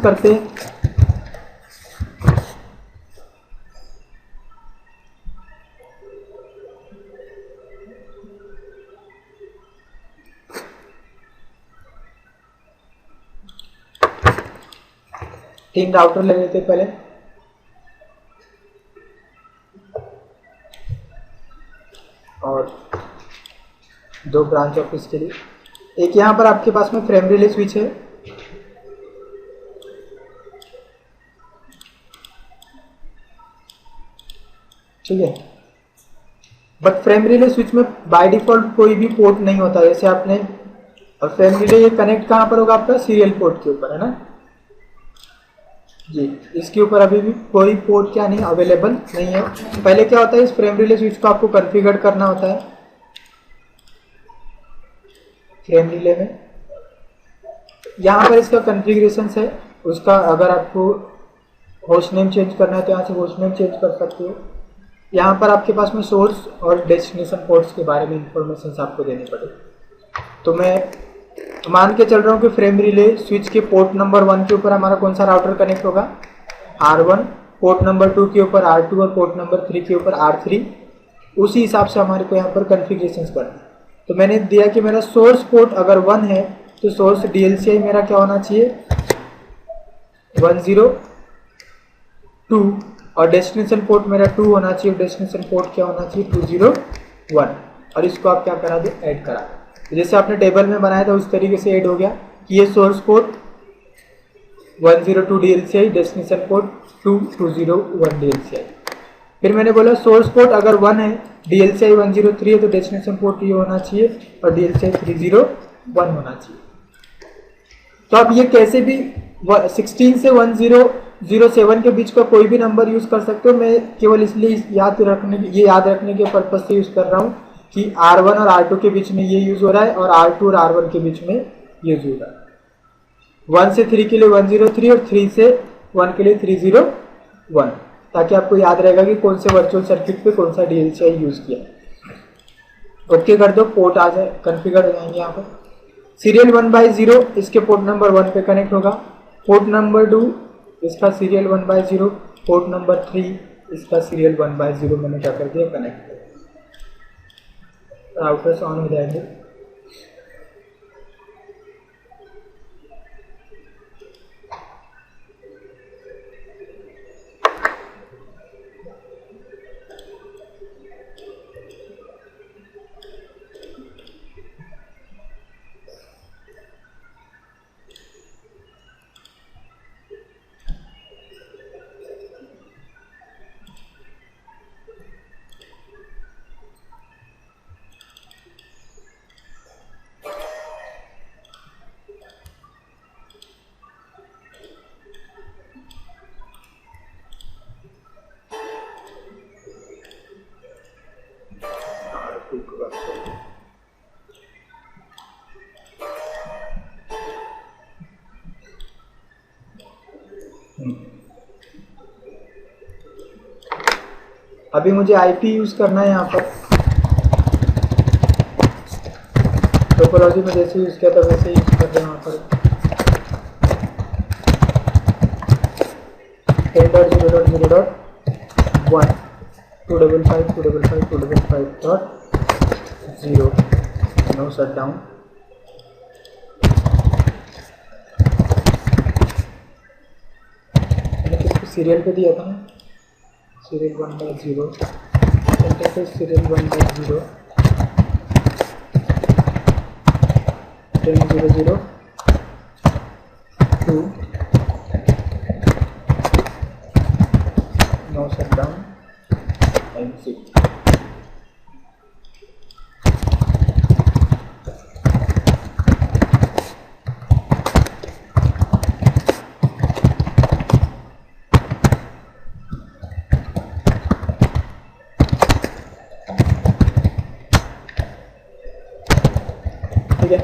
करते हैं। तीन राउटर ले लेते हैं पहले। और 2 ब्रांच ऑफिस के लिए। एक यहाँ पर आपके पास में फ्रेम रिले स्विच है। ठीक है, बट फ्रेम रिले स्विच में बाय डिफॉल्ट कोई भी पोर्ट नहीं होता जैसे आपने। और फ्रेम रिले ये कनेक्ट कहाँ पर होगा आपका? सीरियल पोर्ट के ऊपर, है ना जी। इसके ऊपर अभी भी कोई पोर्ट क्या नहीं अवेलेबल नहीं है। पहले क्या होता है, इस फ्रेम रिले स्विच को आपको कॉन्फ़िगर करना होता है फ्रेम रिले में। यहाँ पर इसका कॉन्फ़िगरेशन है उसका। अगर आपको होस्ट नेम चेंज करना है तो यहाँ से होस्ट नेम चेंज कर सकते हो। यहाँ पर आपके पास में सोर्स और डेस्टिनेशन पोर्ट्स के बारे में इंफॉर्मेशन आपको देनी पड़ेगी। तो मैं मान के चल रहा हूँ कि फ्रेम रिले स्विच के पोर्ट नंबर 1 के ऊपर हमारा कौन सा राउटर कनेक्ट होगा? R1। पोर्ट नंबर 2 के ऊपर R2 और पोर्ट नंबर 3 के ऊपर R3। उसी हिसाब से हमारे को यहाँ पर कॉन्फ़िगरेशन करना है। तो मैंने दिया कि मेरा सोर्स पोर्ट अगर 1 है तो सोर्स DLCI मेरा क्या होना चाहिए? 102। और डेस्टिनेशन पोर्ट मेरा 2 होना चाहिए। डेस्टिनेशन पोर्ट क्या होना चाहिए? 201। और इसको आप क्या करा दो? ऐड करा। तो जैसे आपने टेबल में बनाया था उस तरीके से ऐड हो गया कि ये source port 102 DLCI, destination port 201 DLCI। फिर मैंने बोला सोर्स पोर्ट अगर 1 है, DLCI 103 है तो डेस्टिनेशन पोर्ट ये होना चाहिए और DLCI 301 होना चाहिए। तो आप ये कैसे भी 16 से 1007 के बीच का कोई भी नंबर यूज कर सकते हो। मैं केवल इसलिए याद रखने के पर्पज से यूज कर रहा हूँ कि R1 और R2 के बीच में ये यूज हो रहा है और R2 और R1 के बीच में यूज हो रहा है। 1 से 3 के लिए 103 और 3 से 1 के लिए 301, ताकि आपको याद रहेगा कि कौन से वर्चुअल सर्किट पे कौन सा DLCI यूज किया। ओके कर दो, पोर्ट आ जाए, कॉन्फ़िगर हो जाएंगे यहाँ पर। सीरियल 1/0 इसके पोर्ट नंबर 1 पे कनेक्ट होगा। पोर्ट नंबर 2 इसका सीरियल 1/0। पोर्ट नंबर 3 इसका सीरियल 1/0 मैंने क्या कर दिया? कनेक्ट। राउटर्स ऑन हो जाएंगे। अभी मुझे IP यूज करना है यहाँ पर। टोपोलॉजी में जैसे यूज किया था वैसे यूज कर रहे हैं यहाँ पर। 10.0.0.1 255.255.255.0 नो शट डाउन। मैंने किसको सीरियल पे दिया था ना? Serial 1/0 interface serial 1/0 10.0.0.2 no shut down and 6। ठीक है,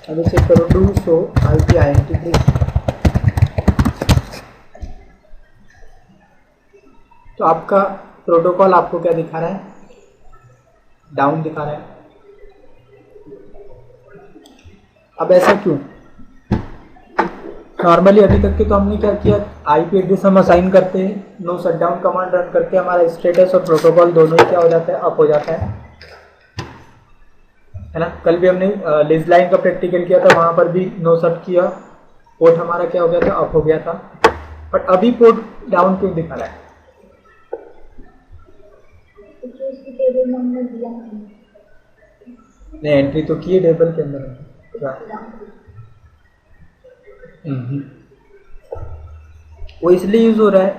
अभी चेक करो डू शो IP/INT प्लीज। तो आपका प्रोटोकॉल आपको क्या दिखा रहा है? डाउन दिखा रहा है। अब ऐसा क्यों? नॉर्मली अभी तक के तो हमने क्या किया, आईपी एड्रेस हम असाइन करते हैं, नो शटडाउन कमांड रन करके हमारा स्टेटस और प्रोटोकॉल दोनों ही क्या हो जाता है, अप हो जाता है ना। कल भी हमने लिस्ट लाइन का प्रैक्टिकल किया था, वहां पर भी नो शट किया, पोर्ट हमारा क्या हो गया था, अप हो गया था। बट अभी पोर्ट डाउन क्यों दिखा रहा है? नहीं, एंट्री तो की है टेबल के अंदर। वो इसलिए यूज हो रहा है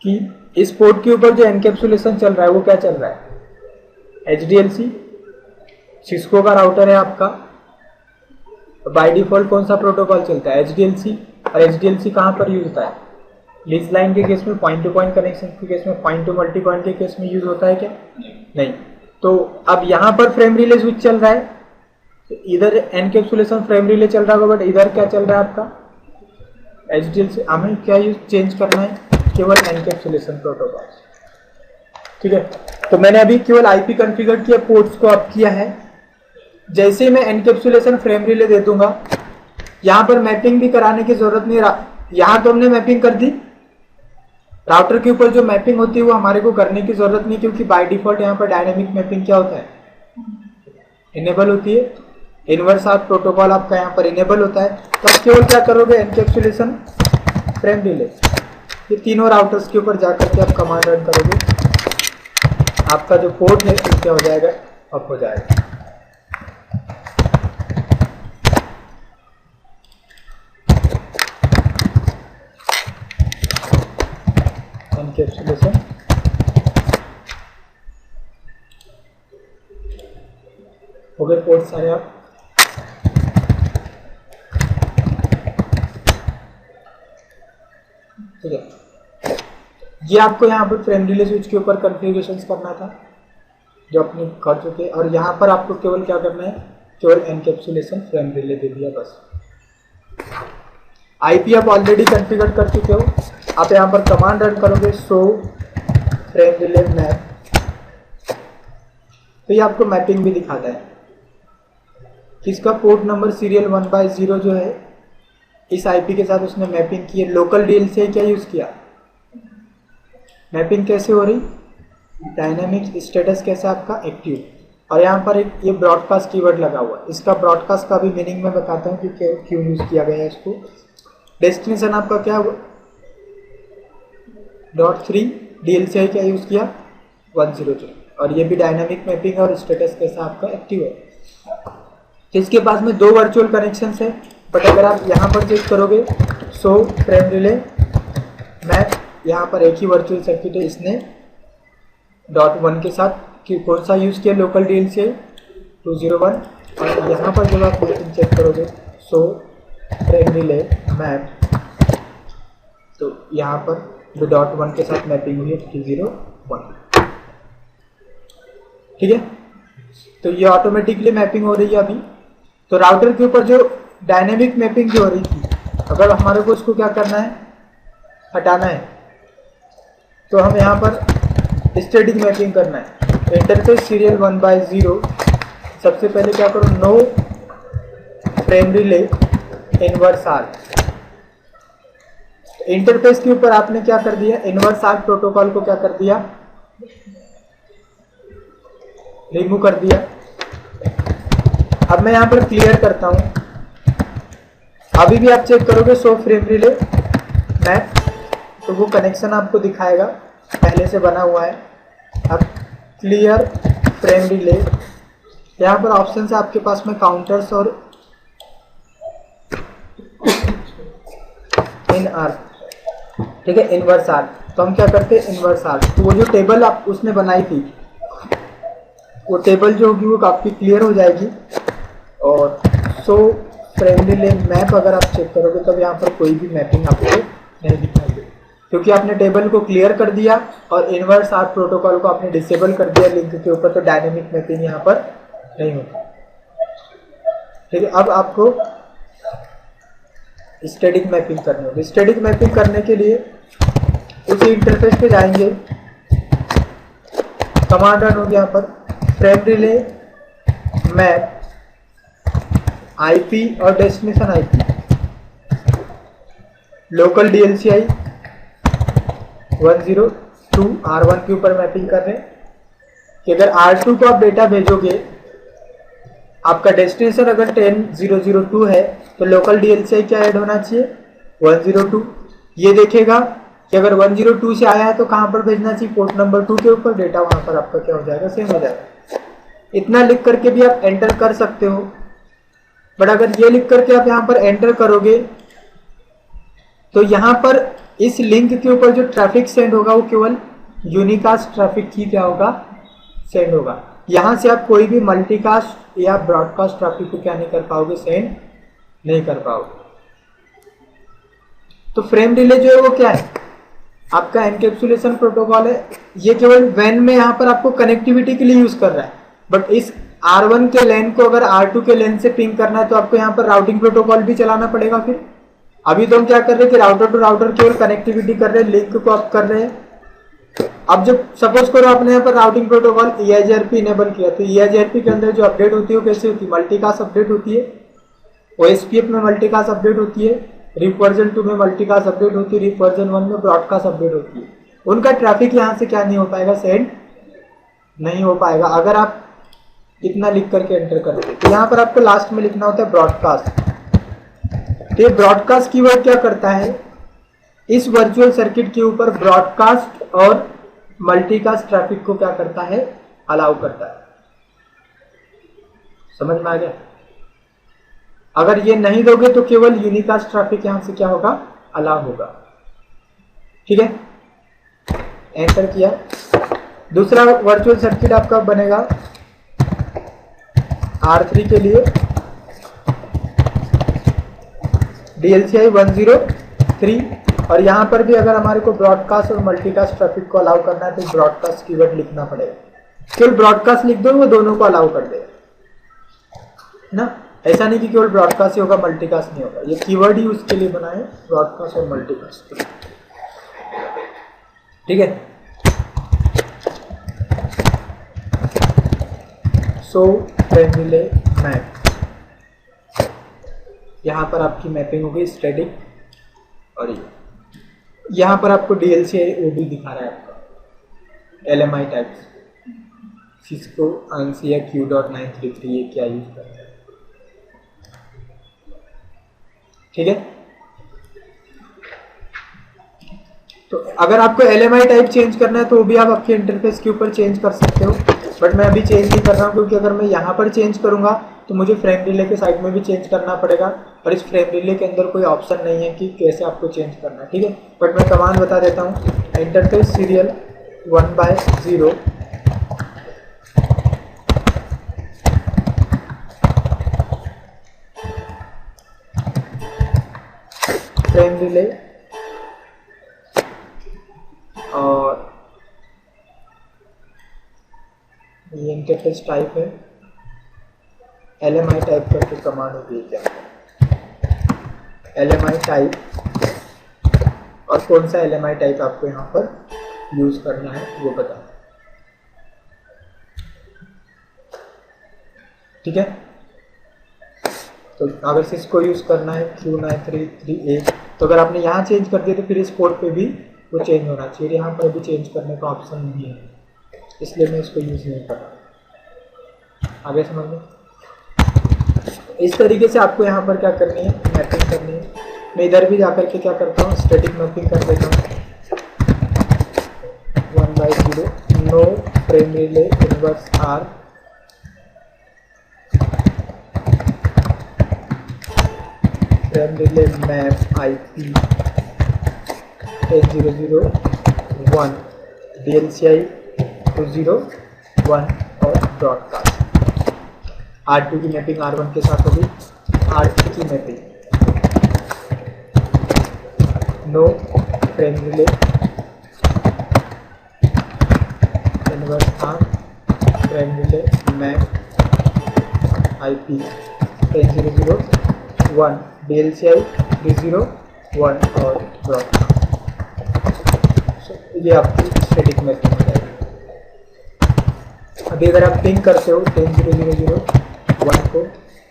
कि इस पोर्ट के ऊपर जो एनकैप्सुलेशन चल रहा है वो क्या चल रहा है, HDLC, सिस्को का राउटर है आपका। बाय डिफॉल्ट कौन सा प्रोटोकॉल चलता है, HDLC। और HDLC कहाँ पर यूज होता है, लिस्ट लाइन के केस में, पॉइंट टू पॉइंट कनेक्शन के केस में, पॉइंट टू मल्टी पॉइंट के केस में यूज होता है क्या? नहीं। तो अब यहाँ पर फ्रेम रिले स्विच चल रहा है, तो इधर एनकैप्सुलेशन फ्रेम रिले चल रहा होगा, बट इधर क्या चल रहा है आपका, HDLC। हमें क्या यूज चेंज करना है, केवल एनकैप्सुलेशन प्रोटोकॉल। ठीक है, तो मैंने अभी केवल आईपी कॉन्फ़िगर किया, पोर्ट्स को अप किया है। जैसे ही मैं एनकैप्सुलेशन फ्रेम रिले दे दूंगा, यहां पर मैपिंग भी कराने की जरूरत नहीं। यहां तो हमने मैपिंग कर दी, राउटर के ऊपर जो मैपिंग होती है वो हमारे को करने की जरूरत नहीं, क्योंकि बाय डिफॉल्ट यहाँ पर डायनेमिक मैपिंग क्या होता है, इनेबल होती है। इनवर्स आर्क प्रोटोकॉल आपका यहाँ पर इनेबल होता है। तो आप केवल क्या करोगे, एनकैप्सुलेशन फ्रेम रिले, ये तीनों राउटर्स के ऊपर जाकर के आप कमांड रन करोगे, आपका जो पोर्ट है वो क्या हो जाएगा, अप हो जाएगा। एनकैप्सुलेशन हो गए पोर्ट सारे आप। ठीक है, ये आपको यहाँ पर फ्रेम रिले स्विच के ऊपर कॉन्फ़िगरेशंस करना था जो अपने कर चुके, और यहाँ पर आपको केवल क्या करना है, केवल एनकैप्सुलेशन फ्रेम रिले दे दिया बस। आईपी आप ऑलरेडी कॉन्फ़िगर कर चुके हो, आप यहाँ पर कमांड रन करोगे, शो फ्रेम रिले मैप, तो ये आपको मैपिंग भी दिखाता है किसका पोर्ट नंबर सीरियल 1/0 जो है इस आईपी के साथ उसने मैपिंग की है। लोकल DLCI क्या यूज किया, मैपिंग कैसे हो रही, डायनामिक स्टेटस कैसे आपका एक्टिव, और यहाँ पर एक ये ब्रॉडकास्ट कीवर्ड लगा हुआ है। इसका ब्रॉडकास्ट का भी मीनिंग मैं बताता हूँ कि क्यों यूज किया गया है इसको। डेस्टिनेशन आपका क्या हुआ, .3, DLCI क्या यूज किया, 100, और ये भी डायनामिक मैपिंग और स्टेटस कैसा आपका एक्टिव है। तो इसके पास में 2 वर्चुअल कनेक्शंस है, बट अगर आप यहाँ पर चेक करोगे, सो फ्रेम रिले मैप, यहाँ पर एक ही वर्चुअल सर्किट है, इसने .1 के साथ कि कौन सा यूज किया, लोकल DLCI 201, और यहाँ पर जब आप चेक करोगे, सो फ्रेम रिले मैप, तो यहाँ पर जो .1 के साथ मैपिंग हुई है 301। ठीक है, तो ये ऑटोमेटिकली मैपिंग हो रही है अभी। तो राउटर के ऊपर जो डायनेमिक मैपिंग जो हो रही थी, अगर हमारे को इसको क्या करना है, हटाना है, तो हम यहाँ पर स्टैटिक मैपिंग करना है। इंटरफेस सीरियल 1/0, सबसे पहले क्या करो, no frame relay inverse ARP. Interface के ऊपर आपने क्या कर दिया, इनवर्स आर्क प्रोटोकॉल को क्या कर दिया, रिमूव कर दिया। अब मैं यहाँ पर क्लियर करता हूँ, अभी भी आप चेक करोगे सो फ्रेम रिले मैप, तो वो कनेक्शन आपको दिखाएगा, पहले से बना हुआ है। अब क्लियर फ्रेम रिले, यहाँ पर ऑप्शन है आपके पास में काउंटर्स और इन आर्क। ठीक है, इनवर्स आर्क, तो हम क्या करते हैं, इनवर्स आर्क, तो वो जो टेबल आप उसने बनाई थी, वो टेबल जो होगी वो काफी क्लियर हो जाएगी। और सो फ्रेम रिले मैप अगर आप चेक करोगे तब यहाँ पर कोई भी मैपिंग आपको नहीं दिखाई, क्योंकि आपने टेबल को क्लियर कर दिया और इनवर्स आर्क प्रोटोकॉल को आपने डिसेबल कर दिया लिंक के ऊपर, तो डायनेमिक मैपिंग यहाँ पर नहीं होती। ठीक है, अब आपको स्टैटिक मैपिंग करनी होगी। स्टैटिक मैपिंग करने के लिए उसी इंटरफेस पे जाएंगे, कमांड रन होगी यहाँ पर, फ्रेम रिले मैप आईपी और destination IP, local DLCI 102 R1 के ऊपर मैपिंग कर रहे हैं कि अगर R2 को आप डेटा भेजोगे, आपका डेस्टिनेशन अगर 10002 है तो लोकल DLCI क्या ऐड होना चाहिए 102। ये देखेगा कि अगर 102 से आया है तो कहाँ पर भेजना चाहिए, पोर्ट नंबर 2 के ऊपर, डेटा वहां पर आपका क्या हो जाएगा, सेम हो जाएगा। इतना लिख करके भी आप एंटर कर सकते हो, बट अगर ये लिख करके आप यहाँ पर एंटर करोगे तो यहाँ पर इस लिंक के ऊपर जो ट्रैफिक सेंड होगा वो केवल यूनिकास्ट ट्रैफिक की क्या होगा, सेंड होगा। यहाँ से आप कोई भी मल्टीकास्ट या ब्रॉडकास्ट ट्रैफिक को क्या नहीं कर पाओगे, सेंड नहीं कर पाओगे। तो फ्रेम रिले जो है वो क्या है, आपका एनकैप्सुलेशन प्रोटोकॉल है। ये केवल वैन में यहाँ पर आपको कनेक्टिविटी के लिए यूज कर रहा है, बट इस R1 के लेन को अगर R2 के लेन से पिंग करना है तो आपको यहाँ पर राउटिंग प्रोटोकॉल भी चलाना पड़ेगा। फिर अभी तो हम क्या कर रहे हैं कि राउटर टू राउटर केवल कनेक्टिविटी कर रहे हैं, लिंक को आप कर रहे हैं। अब जब सपोज करो आपने यहाँ पर राउटिंग प्रोटोकॉल EIGRP इनेबल किया, तो EIGRP के अंदर जो अपडेट होती है वो कैसे होती है, मल्टीकास्ट अपडेट होती है। OSPF में मल्टीकास्ट अपडेट होती है, रिप वर्जन 2 में मल्टीकास्ट अपडेट होती है, रिप वर्जन 1 में ब्रॉडकास्ट अपडेट होती है। उनका ट्रैफिक यहाँ से क्या नहीं हो पाएगा, सेंड नहीं हो पाएगा अगर आप इतना लिख करके एंटर करोगे। तो यहाँ पर आपको लास्ट में लिखना होता है ब्रॉडकास्ट। तो ये ब्रॉडकास्ट कीवर्ड क्या करता है, इस वर्चुअल सर्किट के ऊपर ब्रॉडकास्ट और मल्टीकास्ट ट्रैफिक को क्या करता है, अलाउ करता है। समझ में आ गया। अगर ये नहीं दोगे तो केवल यूनिकास्ट ट्रैफिक यहां से क्या होगा, अलाउ होगा। ठीक है, एंटर किया। दूसरा वर्चुअल सर्किट आपका बनेगा R3 के लिए DLCI 103, और यहां पर भी अगर हमारे को ब्रॉडकास्ट और मल्टीकास्ट ट्रैफिक को अलाउ करना है तो ब्रॉडकास्ट कीवर्ड लिखना पड़ेगा। केवल ब्रॉडकास्ट लिख दो, वो दोनों को अलाउ कर देगा ना। ऐसा नहीं कि केवल ब्रॉडकास्ट ही होगा, मल्टीकास्ट नहीं होगा। ये कीवर्ड ही उसके लिए बना है, ब्रॉडकास्ट और मल्टीकास्ट। ठीक है। सो फ्रेम रिले मैप, यहाँ पर आपकी मैपिंग होगी स्टैटिक, और ये यहाँ पर आपको DLCI वो भी दिखा रहा है आपका LMI टाइप्स, सिस्को ANSI या Q.933 ये क्या यूज करता है। ठीक है। तो अगर आपको LMI टाइप चेंज करना है तो वो भी आप आपके इंटरफेस के ऊपर चेंज कर सकते हो, बट मैं अभी चेंज नहीं कर रहा हूँ क्योंकि अगर मैं यहाँ पर चेंज करूँगा तो मुझे फ्रेम रिले के साइड में भी चेंज करना पड़ेगा, और इस फ्रेम रिले के अंदर कोई ऑप्शन नहीं है कि कैसे आपको चेंज करना है। ठीक है, बट मैं कमांड बता देता हूँ, इंटरफेस सीरियल 1/0 फ्रेम रिले, और ये इंटरफेस टाइप है LMI टाइप करके कमांड होगी क्या, LMI टाइप, और कौन सा LMI टाइप आपको यहाँ पर यूज करना है वो बता। ठीक है। तो अगर सिस्को यूज करना है Q9338, तो अगर आपने यहाँ चेंज कर दिया तो फिर इस पोर्ट पे भी वो चेंज होना चाहिए। यहाँ पर भी चेंज करने का ऑप्शन नहीं है, इसलिए मैं इसको यूज नहीं कर रहा। आगे समझ में। इस तरीके से आपको यहाँ पर क्या करनी है, मैपिंग करनी है। मैं इधर भी जाकर के क्या करता हूँ, स्टैटिक मैपिंग कर देता हूँ 1/0 no frame relay inverse R frame relay map IP 10001 DLCI 201 और ब्रॉडकास्ट। R2 की मैपिंग R1 के साथ होगी, R3 की mapping no frame relay inverse R frame relay map IP 10001 DLCI 301 और ब्रॉडकास्ट। ये आपकी स्टैटिक मैपिंग हो जाएगी। अभी अगर आप पिंग करते हो 10001 को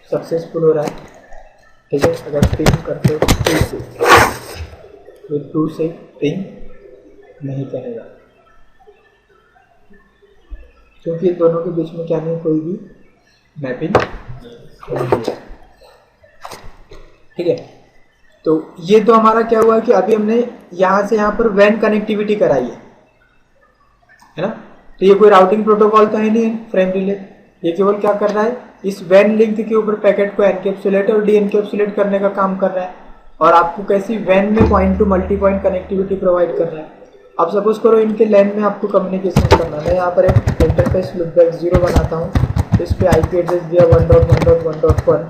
सक्सेसफुल हो रहा है, ठीक है। अगर पिंग करते हो 2 से, तो 2 से पिंग नहीं करेगा, क्योंकि दोनों के बीच में क्या नहीं, कोई भी मैपिंग नहीं है, ठीक है। तो ये तो हमारा क्या हुआ कि अभी हमने यहाँ से यहाँ पर वैन कनेक्टिविटी कराई है ना। तो ये कोई राउटिंग प्रोटोकॉल तो है नहीं फ्रेम रिले, ये केवल क्या कर रहा है, इस वैन लिंक के ऊपर पैकेट को एनकेप्सुलेट और डी एनकेप्सुलेट करने का काम कर रहा है, और आपको कैसी वैन में point two multi point connectivity provide कर रहा है। अब सपोज करो इनके लैन में आपको कम्युनिकेशन करना है, मैं यहाँ पर एक इंटरफेस लूपबैक 0 बनाता हूँ, इस पे आईपी एड्रेस दिया 1.1.1.1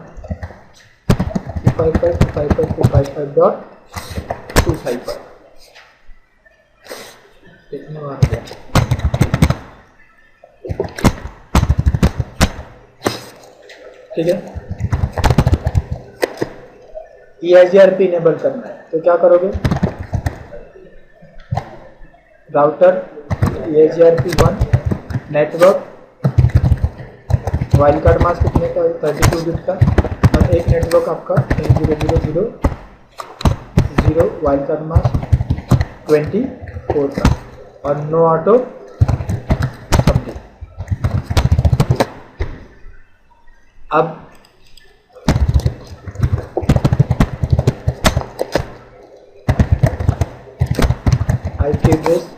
255.255.255 पर देखने वाला गया, ठीक है। EIGRP इनेबल करना है, तो क्या करोगे, router EIGRP1 network, wild card mask कितने का, 32 बिट का, और एक नेटवर्क आपका 10.0.0.0 वाइल्ड कार्ड मास्क 24 का, और नो ऑटो समथिंग। अब आईपी एड्रेस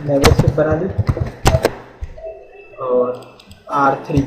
नेगेटिव बना दी, और R3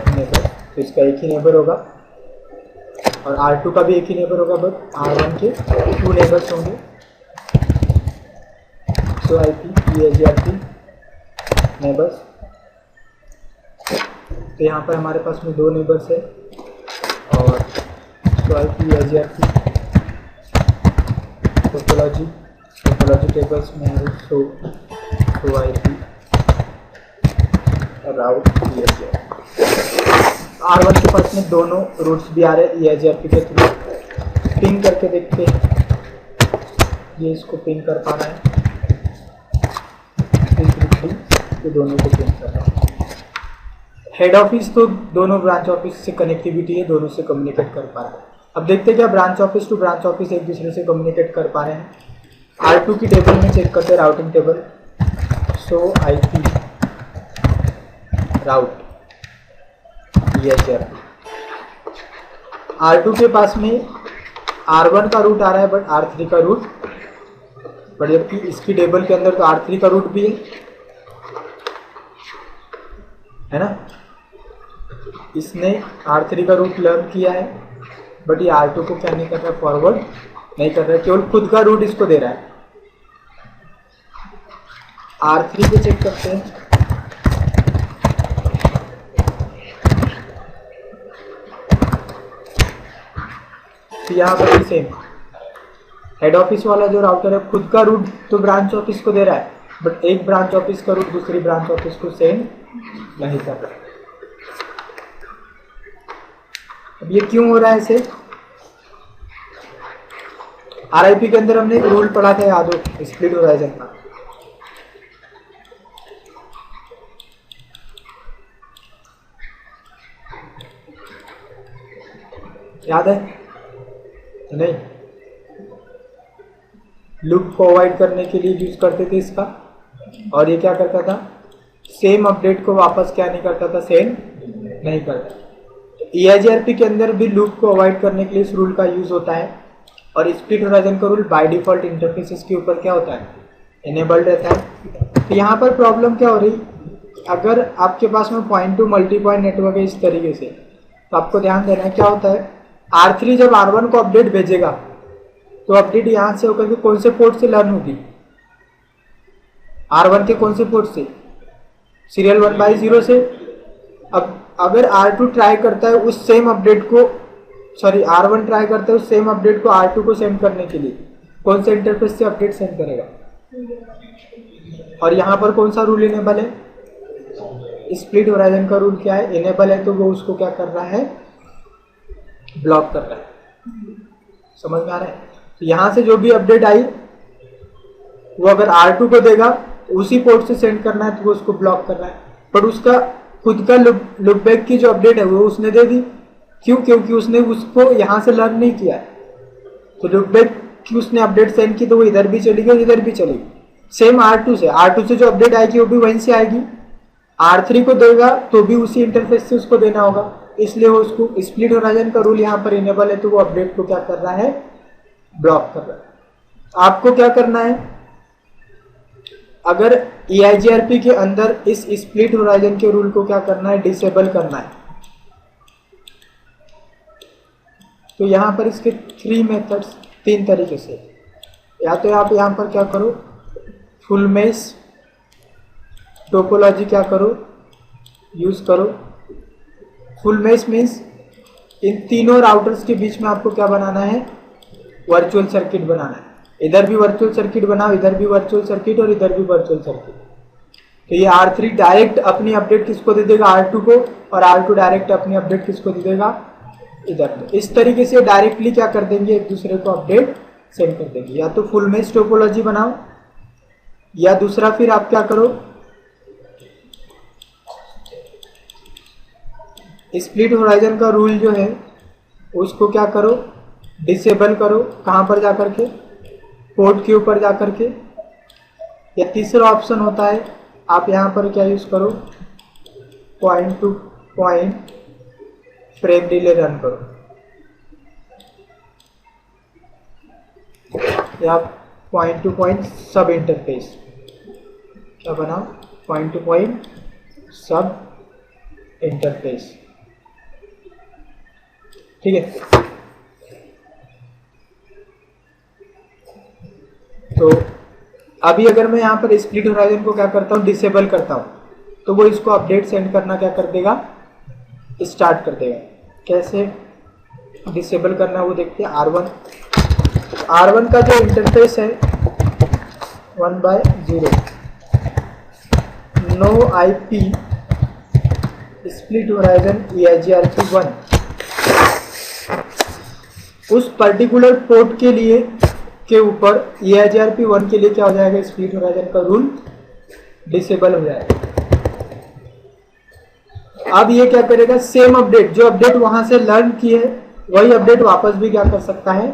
नेबर, तो इसका एक ही नेबर होगा, और R2 का भी एक ही नेबर होगा, बट R1 के 2 नेबर्स होंगे। सो IP EIGRP नेबर्स, तो यहाँ पर हमारे पास में 2 नेबर्स है, और सो IP EIGRP टोपोलॉजी टेबल्स में है, सो IP राउट EIGRP। R1 के पास में दोनों रूट्स भी आ रहे हैं EIGRP के थ्रू, पिंग करके देखते हैं, ये इसको पिंग कर पा रहा है, तो दोनों को पिंग कर रहा है। हेड ऑफिस तो दोनों ब्रांच ऑफिस से कनेक्टिविटी है, दोनों से कम्युनिकेट कर पा रहा है। अब देखते हैं क्या branch office to branch office एक दूसरे से कम्युनिकेट कर पा रहे हैं। R2 की टेबल में चेक करते हैं राउटिंग टेबल, सो IP राउट EIGRP। R2 के पास में R1 का रूट आ रहा है, बट R3 का रूट, बट जबकि इसकी टेबल के अंदर तो R3 का रूट भी है ना। इसने R3 का रूट लर्न किया है, बट ये R2 को क्या नहीं कर रहा, फॉरवर्ड नहीं कर रहा है, केवल खुद का रूट इसको दे रहा है। R3 पे चेक करते हैं, तो यहाँ पर भी सेम, हेड ऑफिस वाला जो राउटर है खुद का रूट तो ब्रांच ऑफिस को दे रहा है, बट एक ब्रांच ऑफिस का रूट दूसरी ब्रांच ऑफिस को सेंड नहीं कर रहा। अब ये क्यों हो रहा है ऐसे? RIP के अंदर हमने एक रूल पढ़ा था, याद हो, स्प्लिट होराइजन का। याद है नहीं? लूप को अवॉइड करने के लिए यूज करते थे इसका, और ये क्या करता था, सेम अपडेट को वापस क्या नहीं करता था, सेंड नहीं करता। EIGRP के अंदर भी लूप को अवॉइड करने के लिए इस रूल का यूज होता है, और स्प्लिट होराइजन का रूल बाय डिफॉल्ट इंटरफेसेस के ऊपर क्या होता है, इनेबल्ड रहता है। तो यहाँ पर प्रॉब्लम क्या हो रही, अगर आपके पास में point two multi point network है इस तरीके से, तो आपको ध्यान देना है क्या होता है, R3 जब R1 को अपडेट भेजेगा तो अपडेट यहाँ से होकर के कौन से पोर्ट से लर्न होगी, R1 के कौन से पोर्ट से, सीरियल 1/0 से। अब अगर R2 ट्राई करता है उस सेम अपडेट को, सॉरी R1 ट्राई करता है उस सेम अपडेट को R2 को सेंड करने के लिए, कौन से इंटरफेस से अपडेट सेंड करेगा, और यहाँ पर कौन सा रूल इनेबल है, स्प्लिट होराइजन का रूल क्या है, इनेबल है, तो वो उसको क्या कर रहा है, ब्लॉक कर रहा है। समझ में आ रहा है? तो यहाँ से जो भी अपडेट आई वो अगर R2 को देगा उसी पोर्ट से सेंड करना है, तो वो उसको ब्लॉक कर रहा है। पर उसका खुद का लूप बैक की जो अपडेट है वो उसने दे दी, क्यों, क्योंकि उसने उसको यहाँ से लर्न नहीं किया। तो लूप बैक की उसने अपडेट सेंड की तो वो इधर भी चली गई और इधर भी चली। सेम R2 से जो अपडेट आएगी वो भी वहीं से आएगी, R3 को देगा तो भी उसी इंटरफेस से उसको देना होगा, इसलिए वो उसको स्प्लिट होराइजन का रूल यहाँ पर इनेबल है, तो वो अपडेट को क्या कर रहा है, ब्लॉक कर रहा है। आपको क्या करना है, अगर EIGRP के अंदर इस स्प्लिट होराइजन के रूल को क्या करना है, डिसेबल करना है, तो यहाँ पर इसके 3 मेथड्स, 3 तरीके से। या तो आप यहाँ पर क्या करो, फुल मेश टोपोलॉजी क्या करो, यूज करो। फुल मेश मीन्स इन तीनों राउटर्स के बीच में आपको क्या बनाना है, वर्चुअल सर्किट बनाना है। इधर भी वर्चुअल सर्किट बनाओ, इधर भी वर्चुअल सर्किट और इधर भी वर्चुअल सर्किट। तो ये R3 डायरेक्ट अपनी अपडेट किसको दे देगा, R2 को, और R2 डायरेक्ट अपनी अपडेट किसको दे देगा, इधर। इस तरीके से डायरेक्टली क्या कर देंगे, एक दूसरे को अपडेट सेंड कर देंगे। या तो फुल मेश टोपोलॉजी बनाओ, या दूसरा फिर आप क्या करो, स्प्लिट होराइजन का रूल जो है उसको क्या करो, डिसेबल करो। कहाँ पर जाकर के, पोर्ट के ऊपर जाकर के। या तीसरा ऑप्शन होता है, आप यहाँ पर क्या यूज करो, point to point frame relay run करो, या पॉइंट टू पॉइंट सब इंटरफेस क्या बनाओ, पॉइंट टू पॉइंट सब इंटरफेस। ठीक है, तो अभी अगर मैं यहाँ पर स्प्लिट होराइजन को क्या करता हूँ, डिसेबल करता हूँ, तो वो इसको अपडेट सेंड करना क्या कर देगा, स्टार्ट कर देगा। कैसे डिसेबल करना है वो देखते हैं। R1 का जो इंटरफेस है 1/0, no IP split horizon EIGRP 1, उस पर्टिकुलर पोर्ट के लिए के ऊपर EIGRP 1 के लिए क्या हो जाएगा, स्प्लिट होराइजन का रूल डिसेबल हो जाएगा। अब ये क्या करेगा, सेम अपडेट, जो अपडेट वहां से लर्न की है वही अपडेट वापस भी क्या कर सकता है,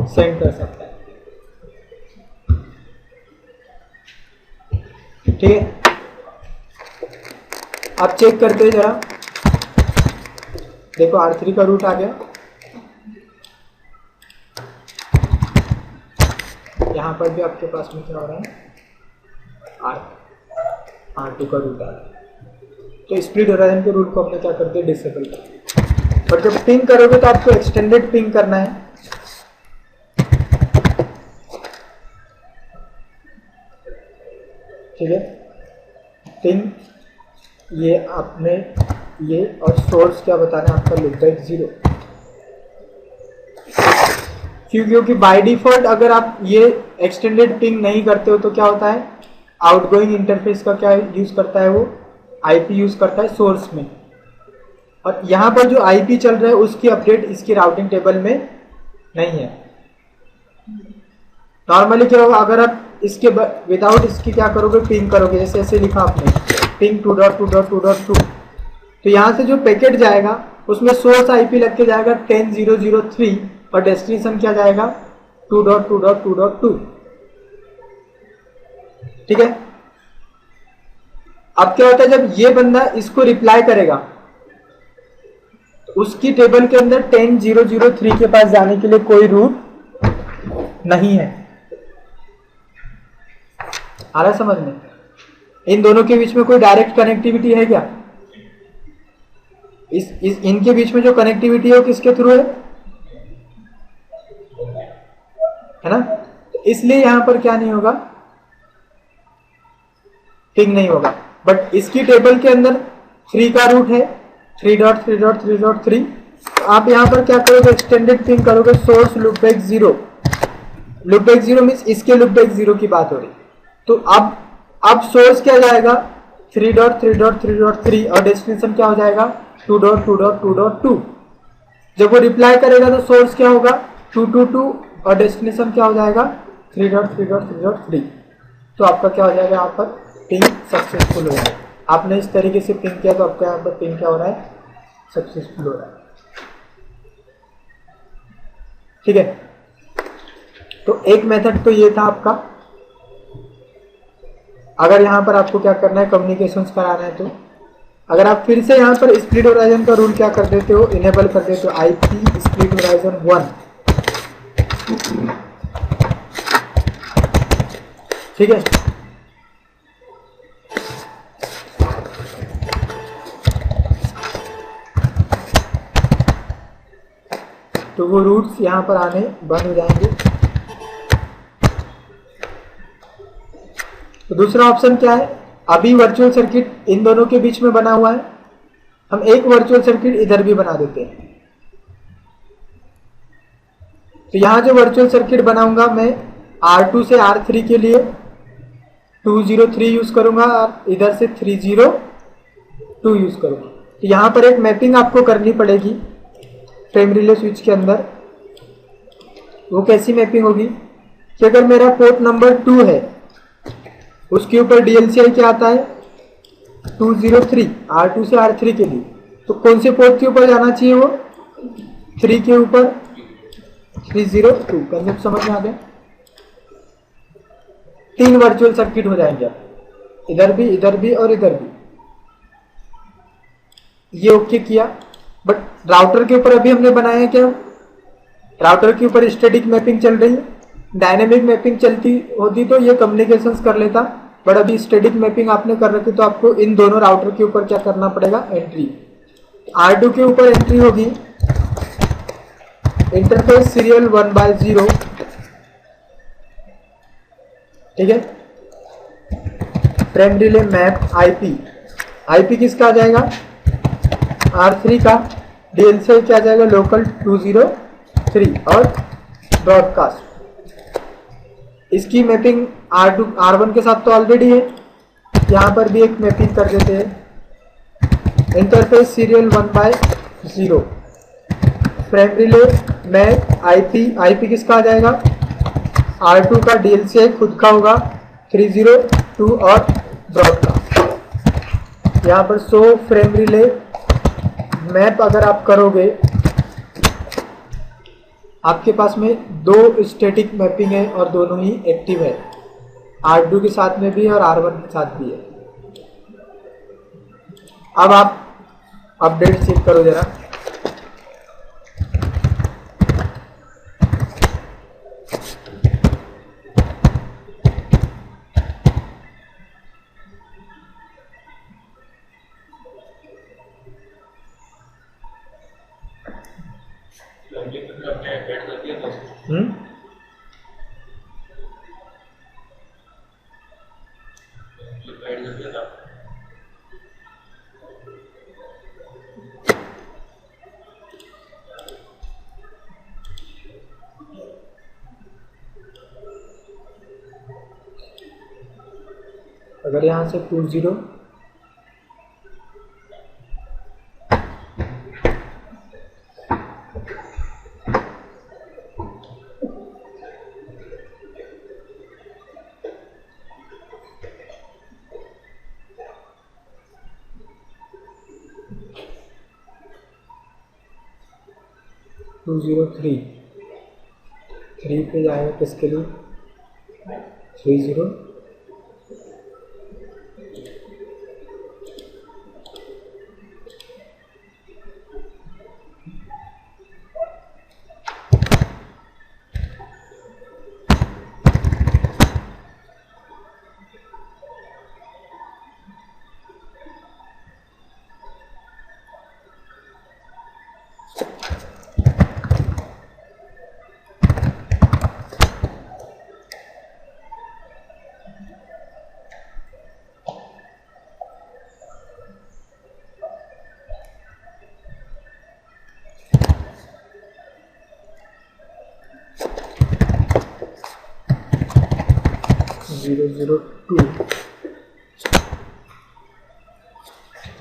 सेंड कर सकता है। ठीक है, आप चेक करते हैं जरा, देखो R3 का रूट आ गया, यहाँ पर भी आपके पास में क्या हो रहा है, R2 का रूट आ रहा है। तो स्प्लिट होराइजन के रूल को हमने क्या कर दिया, डिसेबल कर दिया। बट जब पिंग करोगे तो आपको एक्सटेंडेड पिंग करना है। ठीक है, पिंग ये आपने ये, और सोर्स क्या बताना है आपका, लूपबैक 0। क्योंकि बाय डिफॉल्ट अगर आप ये एक्सटेंडेड पिंग नहीं करते हो तो क्या होता है, आउटगोइंग इंटरफेस का क्या यूज करता है, वो IP यूज करता है सोर्स में, और यहाँ पर जो IP चल रहा है उसकी अपडेट इसकी राउटिंग टेबल में नहीं है। नॉर्मली क्या होगा, अगर आप इसके विदाउट इसकी क्या करोगे, पिंग करोगे, जैसे ऐसे लिखा आपने पिंग 2.2.2.2, तो यहाँ से जो पैकेट जाएगा उसमें सोर्स आईपी लग के जाएगा 10.0.0.3 और डेस्टिनेशन क्या जाएगा 2.2.2.2। ठीक है। अब क्या होता है, जब ये बंदा इसको रिप्लाई करेगा तो उसकी टेबल के अंदर 10.0.0.3 के पास जाने के लिए कोई रूट नहीं है। आ रहा समझ में? इन दोनों के बीच में कोई डायरेक्ट कनेक्टिविटी है क्या? इनके बीच में जो कनेक्टिविटी है वो किसके थ्रू है ना? तो इसलिए यहां पर क्या नहीं होगा, पिंग नहीं होगा। बट इसकी टेबल के अंदर 3 का रूट है 3.3.3.3। तो आप यहां पर क्या करोगे, एक्सटेंडेड पिंग करोगे सोर्स लूपबैक 0। लूपबैक 0 मीन्स इसके लूपबैक 0 की बात हो रही। तो अब सोर्स क्या जाएगा 3.3.3.3 और डेस्टिनेशन क्या हो जाएगा 2.2.2.2। जब वो रिप्लाई करेगा तो सोर्स क्या होगा 222 और डेस्टिनेशन क्या हो जाएगा 3.3.3.3। तो आपका क्या हो जाएगा, यहाँ पर पिंग सक्सेसफुल हो जाएगा। आपने इस तरीके से पिंग किया तो आपका यहाँ पर पिंग क्या हो रहा है, सक्सेसफुल हो रहा है। ठीक है। तो एक मेथड तो ये था आपका। अगर यहाँ पर आपको क्या करना है, कम्युनिकेशंस कराना है, तो अगर आप फिर से यहाँ पर स्प्लिट होराइजन का रूल क्या कर देते हो, इनेबल कर देते हो, आईपी स्प्लिट होराइजन 1। ठीक है। तो वो रूट्स यहाँ पर आने बंद हो जाएंगे। तो दूसरा ऑप्शन क्या है, अभी वर्चुअल सर्किट इन दोनों के बीच में बना हुआ है, हम एक वर्चुअल सर्किट इधर भी बना देते हैं। तो यहां जो वर्चुअल सर्किट बनाऊंगा मैं R2 से R3 के लिए 203 यूज करूंगा और इधर से 302 यूज करूंगा। तो यहां पर एक मैपिंग आपको करनी पड़ेगी टाइम रिले स्विच के अंदर। वो कैसी मैपिंग होगी कि अगर मेरा पोर्ट नंबर 2 है उसके ऊपर DLCI क्या आता है 203 R2 से R3 के लिए, तो कौन से पोर्ट के ऊपर जाना चाहिए, वो 3 के ऊपर 302। कंसेप्ट समझ में आ गया? 3 वर्चुअल सर्किट हो जाएंगे अब, इधर भी और इधर भी। ये ओके किया। बट राउटर के ऊपर अभी हमने बनाया है क्या, राउटर के ऊपर स्टैटिक मैपिंग चल रही है। डायनेमिक मैपिंग चलती होती तो ये कम्युनिकेशंस कर लेता, बट अभी स्टैटिक मैपिंग आपने कर रखी तो आपको इन दोनों राउटर के ऊपर क्या करना पड़ेगा, एंट्री। R2 के ऊपर एंट्री होगी इंटरफेस सीरियल 1/0। ठीक है। फ्रेम रिले मैप आईपी किसका आ जाएगा, R3 का। DLCI क्या आ जाएगा, लोकल 203 और ब्रॉडकास्ट। इसकी मैपिंग R1 के साथ तो ऑलरेडी है, यहां पर भी एक मैपिंग कर देते हैं interface serial 1/0। Frame relay map IP किसका आ जाएगा, R2 का। DLCI खुद का होगा 302 और ब्रॉडकास्ट। यहाँ पर 100 फ्रेम रिले मैप अगर आप करोगे, आपके पास में 2 स्टैटिक मैपिंग है और दोनों ही एक्टिव है, R2 के साथ में भी है और R1 के साथ भी है। अब आप अपडेट चेक करो जरा। अगर यहाँ से 20 203 3 पे जाएगा किसके लिए 30 002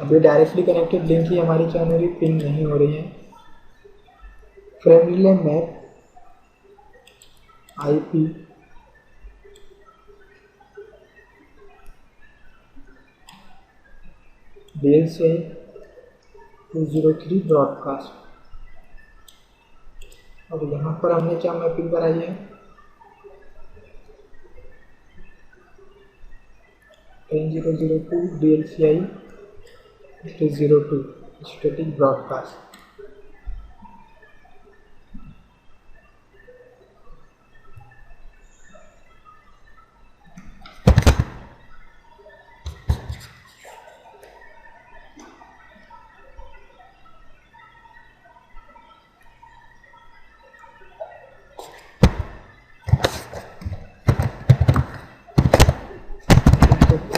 अभी डायरेक्टली कनेक्टेड लिंक ही हमारी क्या हो रही पिंग नहीं हो रही है। Frame relay map IP DLCI 203 broadcast. अब यहाँ पर हमने क्या मैपिंग कराई है 10002 DLCI 302 स्टैटिक ब्रॉडकास्ट।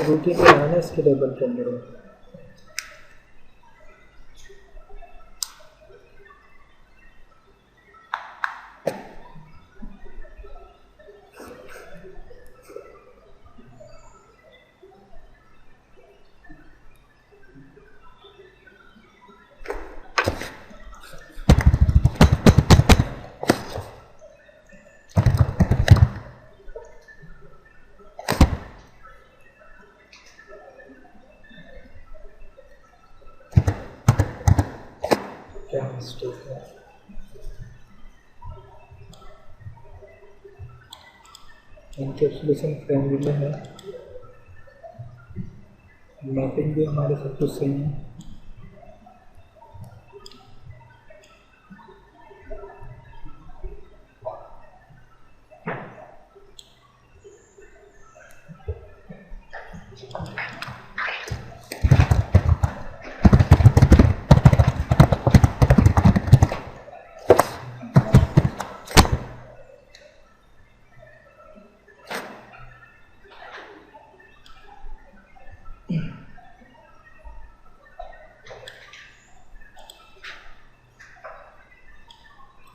रूटीन में आना इसके टेबल के अंदर क्या मिस्टेक है। एनकैप्सुलेशन फ्रेम रिले है, मैपिंग भी हमारे सब कुछ सही है।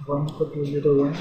वन को 201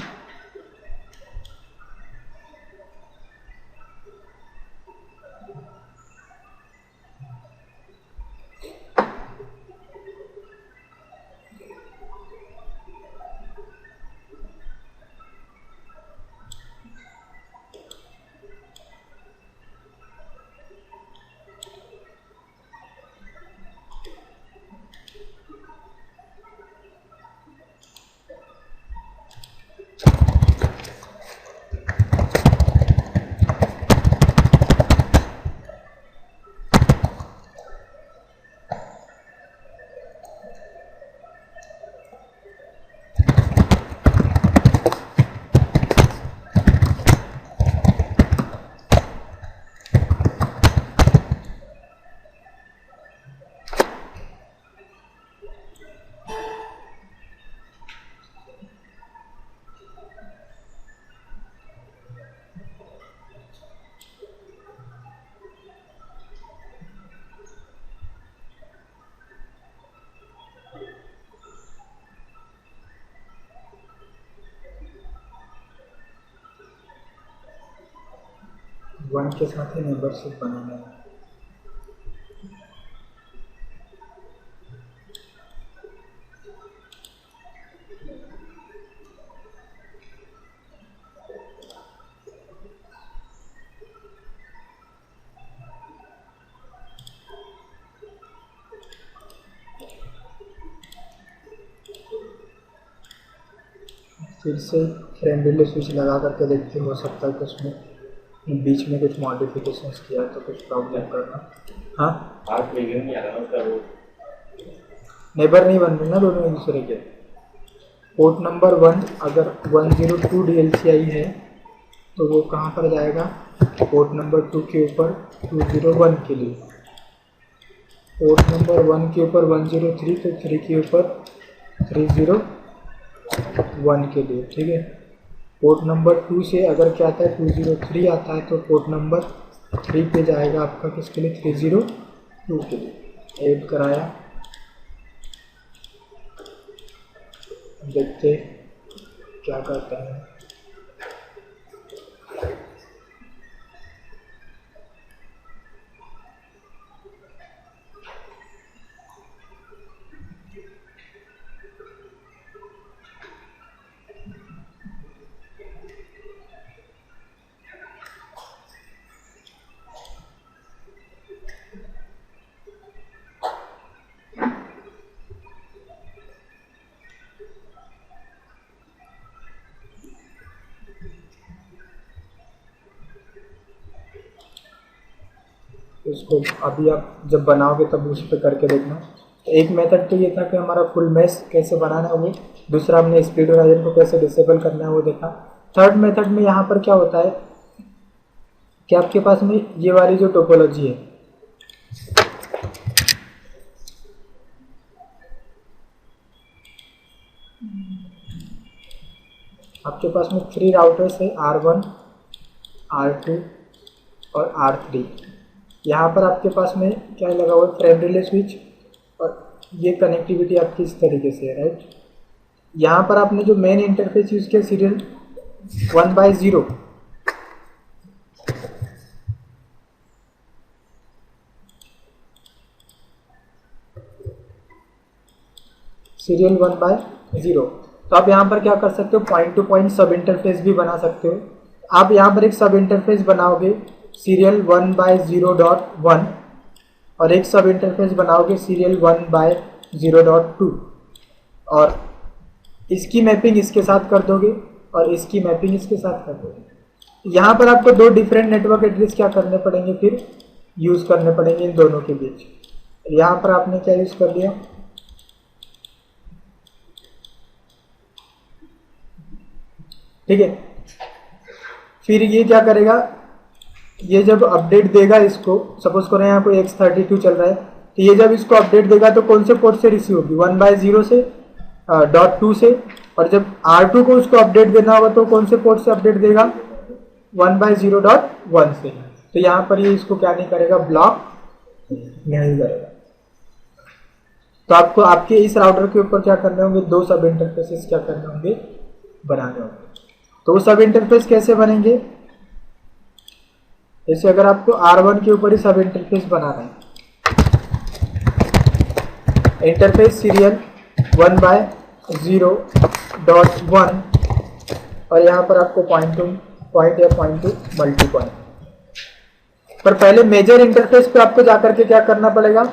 वन के साथ ही मेंबरशिप बनाना है। फिर से फ्रेम रिले स्विच लगा करके देखते, हो सकता है कि उसमें बीच में कुछ मॉडिफिकेशंस किया तो कुछ प्रॉब्लम करना। हाँ, आज नहीं आ रहा उसका वो नेबर नहीं बन रहे ना दोनों एक दूसरे के। पोर्ट नंबर 1 अगर 102 DLCI है तो वो कहाँ पर जाएगा, पोर्ट नंबर 2 के ऊपर 201 के लिए, पोर्ट नंबर 1 के ऊपर 103 तो 3 के ऊपर 301 के लिए, ठीक है। पोर्ट नंबर 2 से अगर क्या आता है 203 आता है तो पोर्ट नंबर 3 पे जाएगा आपका किसके लिए, 302 के लिए। ऐड कराया, देखते क्या करता है। इसको अभी आप जब बनाओगे तब उस पर करके देखना। तो एक मेथड तो ये था कि हमारा फुल मैश कैसे बनाना है वो, दूसरा हमने स्पीड होराइजन को कैसे डिसेबल करना है वो देखा। थर्ड मेथड में यहाँ पर क्या होता है कि आपके पास में ये वाली जो टोपोलॉजी है, आपके पास में 3 राउटर्स है, R1, R2 और R3। यहाँ पर आपके पास में क्या लगा हुआ है, फ्रेम रिले स्विच, और ये कनेक्टिविटी आपकी इस तरीके से है, राइट। यहाँ पर आपने जो मेन इंटरफेस यूज किया सीरियल 1/0, सीरियल 1/0। तो आप यहाँ पर क्या कर सकते हो, पॉइंट टू पॉइंट सब इंटरफेस भी बना सकते हो। आप यहाँ पर एक सब इंटरफेस बनाओगे सीरियल 1/0.1 और एक सब इंटरफेस बनाओगे सीरियल 1/0.2 और इसकी मैपिंग इसके साथ कर दोगे और इसकी मैपिंग इसके साथ कर दोगे। यहाँ पर आपको 2 डिफरेंट नेटवर्क एड्रेस क्या करने पड़ेंगे, फिर यूज करने पड़ेंगे इन दोनों के बीच। यहाँ पर आपने क्या यूज कर लिया, ठीक है। फिर ये क्या करेगा, ये जब अपडेट देगा इसको, सपोज करें यहाँ कोई X32 चल रहा है, तो ये जब इसको अपडेट देगा तो कौन से पोर्ट से रिसीव होगी, 1/0 से .2 से, और जब R2 को उसको अपडेट देना होगा तो कौन से पोर्ट से अपडेट देगा, 1/0.1 से। तो यहाँ पर ये इसको क्या नहीं करेगा, ब्लॉक नहीं करेगा। तो आपको आपके इस राउटर के ऊपर क्या करने होंगे, 2 सब इंटरफेसेस क्या करने होंगे, बनाने होंगे। तो वो सब इंटरफेस कैसे बनेंगे, जैसे अगर आपको R1 के ऊपर ही सब इंटरफेस बनाना है, इंटरफेस सीरियल 1/0.1 और यहाँ पर आपको पॉइंट टू पॉइंट या पॉइंट टू मल्टी पॉइंट। पर पहले मेजर इंटरफेस पे आपको जाकर के क्या करना पड़ेगा,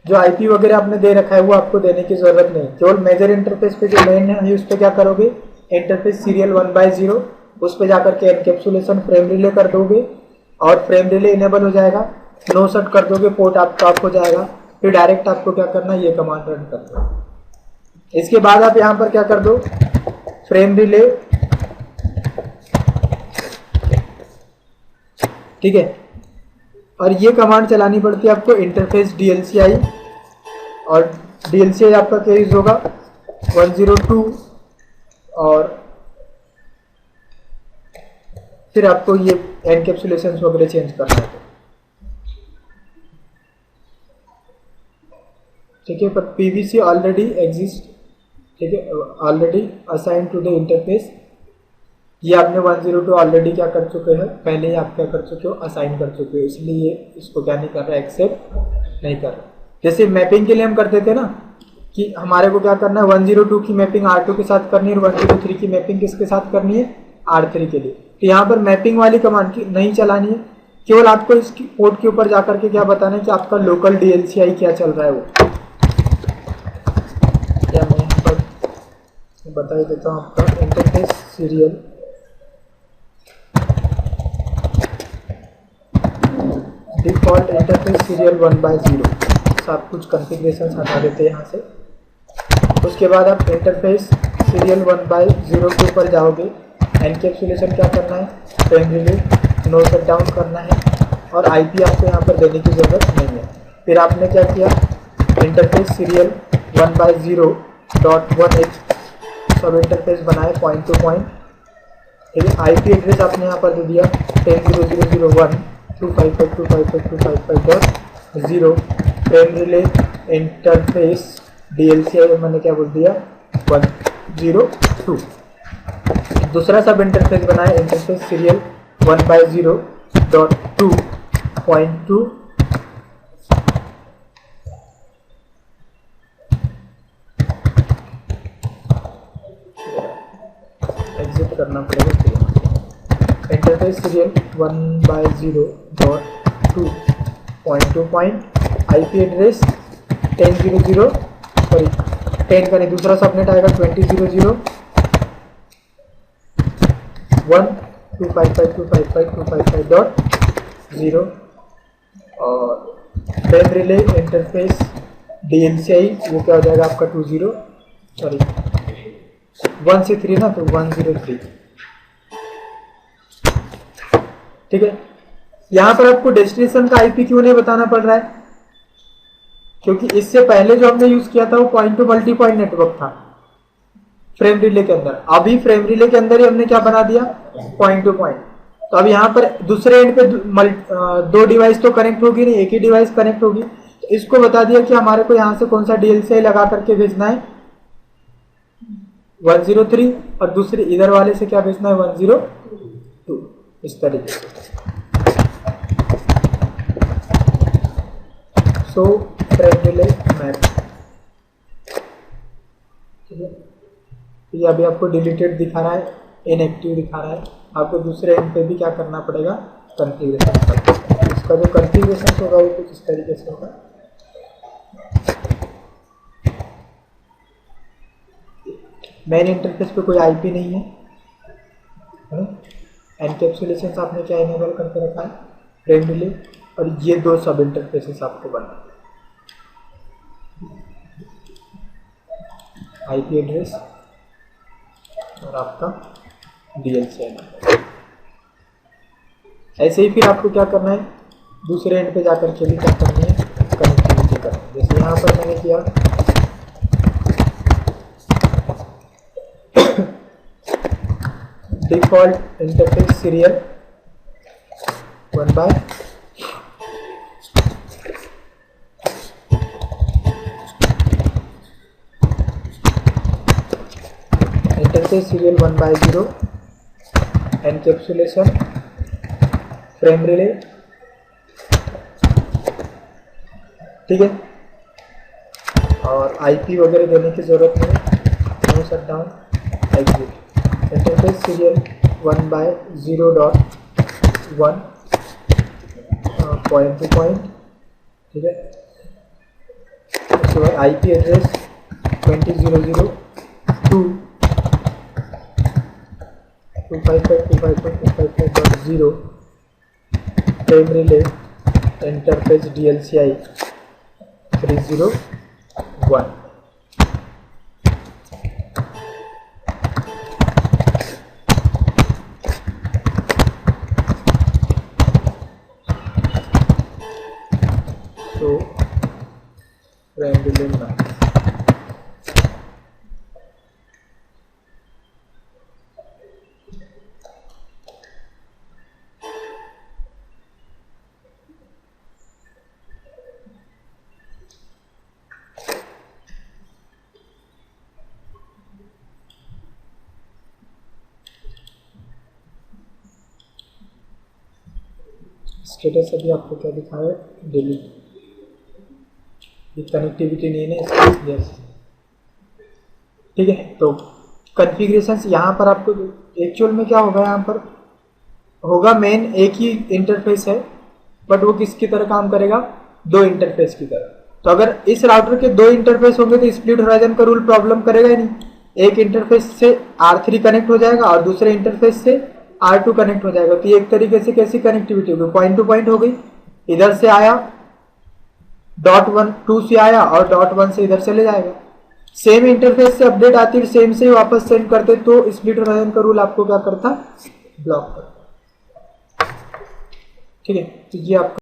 जो आईपी वगैरह आपने दे रखा है वो आपको देने की जरूरत नहीं, केवल मेजर इंटरफेस पे जो मेन है उस पर क्या करोगे, इंटरफेस सीरियल 1/0 उस पे जाकर के एनकैप्सुलेशन फ्रेम रिले कर दोगे और फ्रेम रिले इनेबल हो जाएगा, नो सेट कर दोगे, पोर्ट आपका ऑफ हो जाएगा। फिर डायरेक्ट आपको क्या करना है, ये कमांड रन कर दो। इसके बाद आप यहाँ पर क्या कर दो, फ्रेम रिले, ठीक है। और ये कमांड चलानी पड़ती है आपको, इंटरफेस DLCI, और DLCI आपका क्या यूज होगा, 102, और फिर आपको ये एनकैप्सुलेशन वगैरह चेंज करना है, ठीक है। पर PVC ऑलरेडी एग्जिस्ट, ठीक है, already assign to the interface. ये आपने 102 ऑलरेडी क्या कर चुके हैं, पहले ही आप क्या कर चुके हो, असाइन कर चुके हो, इसलिए इसको क्या नहीं कर रहा, एक्सेप्ट नहीं कर रहा। जैसे मैपिंग के लिए हम करते थे ना कि हमारे को क्या करना है, 102 की मैपिंग R2 के साथ करनी है और 103 की मैपिंग किसके साथ करनी है, R3 के लिए। तो यहाँ पर मैपिंग वाली कमांड की नहीं चलानी है, केवल आपको इसकी पोर्ट के ऊपर जाकर के क्या बताना है कि आपका लोकल DLCI क्या चल रहा है वो। क्या मैं यहाँ पर बता ही देता हूँ आपका interface serial default interface serial 1/0। सब कुछ कॉन्फ़िगरेशन हटा देते हैं यहाँ से। उसके बाद आप इंटरफेस सीरियल 1/0 के ऊपर जाओगे। एनकैप्सुलेशन क्या करना है, frame relay no shut down करना है और आईपी आपको यहाँ पर देने की ज़रूरत नहीं है। फिर आपने क्या किया, इंटरफेस सीरियल 1/0.1h सब इंटरफेस बनाए पॉइंट टू पॉइंट। ठीक है, आईपी एड्रेस आपने यहाँ पर दे दिया 10.0.0.1 फ्रेम रिले इंटरफेस DLCI मैंने क्या बोल दिया 102। दूसरा सब इंटरफेस बनाए इंटरफेस सीरियल 1/0.2.2 एग्जिट करना पड़ेगा। Interface serial 1/0.2.2 IP address 10.0 sorry 10 का नहीं, दूसरा सबनेट आएगा 20.0.1.255.255.255.0 और फ्रेम रिले इंटरफेस DLCI वो क्या हो जाएगा आपका 20 सॉरी 1 से 3 ना, तो 103। ठीक है, यहाँ पर आपको डेस्टिनेशन का आईपी क्यों नहीं बताना पड़ रहा है, क्योंकि इससे पहले जो हमने यूज किया था वो point two multi point network था फ्रेम रिले के अंदर। अभी फ्रेम रिले के अंदर ही हमने क्या बना दिया, पॉइंट टू पॉइंट। तो अब यहाँ पर दूसरे एंड पे दो डिवाइस तो कनेक्ट होगी नहीं, एक ही डिवाइस कनेक्ट होगी। तो इसको बता दिया कि हमारे को यहाँ से कौन सा DLCI लगा करके भेजना है 103 और दूसरे इधर वाले से क्या भेजना है 102। इस तरीके से सो फ्रेम रिले मैप। ठीक है, ये अभी आपको डिलीटेड दिखा रहा है, इनएक्टिव दिखा रहा है। आपको दूसरे एंड पे भी क्या करना पड़ेगा, कॉन्फ़िगरेशन। इसका जो कॉन्फ़िगरेशन होगा वो कुछ इस तरीके से होगा। मेन इंटरफेस पे कोई आईपी नहीं है। एनकैप्सुलेशन आपने क्या इनेबल करके रखा है, फ्रेम रिले, और ये दो सब इंटरफेसेस आपको बनना, आईपी एड्रेस और आपका DLCI नंबर। ऐसे ही फिर आपको क्या करना है, दूसरे एंड पे जाकर के भी क्या करनी है, कनेक्टिविटी करनी है। जैसे यहाँ पर मैंने किया default interface serial 1/0 interface serial 1/0 encapsulation frame relay. ठीक है, और आईपी वगैरह देने की जरूरत नहीं, no shut down exit. Interface serial 1/0.1 point to point. ठीक है, उसके बाद IP address 20.0.255.255.0 frame relay interface DLCI 301। तो फ्रेम रिले मैप। स्टेटस अभी आपको क्या दिखा है, डिलीट, कनेक्टिविटी नहीं है ना। यस, ठीक है। तो कॉन्फ़िगरेशंस यहाँ पर आपको एक्चुअल में क्या होगा, यहाँ पर होगा मेन एक ही इंटरफेस है, बट वो किसकी तरह काम करेगा, दो इंटरफेस की तरह। तो अगर इस राउटर के दो इंटरफेस होंगे तो स्प्लिट होराइजन का रूल प्रॉब्लम करेगा ही नहीं। एक इंटरफेस से R3 कनेक्ट हो जाएगा और दूसरे इंटरफेस से R2 कनेक्ट हो जाएगा। तो ये एक तरीके से कैसी कनेक्टिविटी होगी, पॉइंट टू पॉइंट हो गई। इधर से आया डॉट 1 2 से आया और डॉट 1 से इधर चले जाएगा। सेम इंटरफेस से अपडेट आती है, सेम से वापस सेंड करते, तो स्प्लिट होराइजन का रूल आपको क्या करता, ब्लॉक करता। ठीक है, तो ये आपका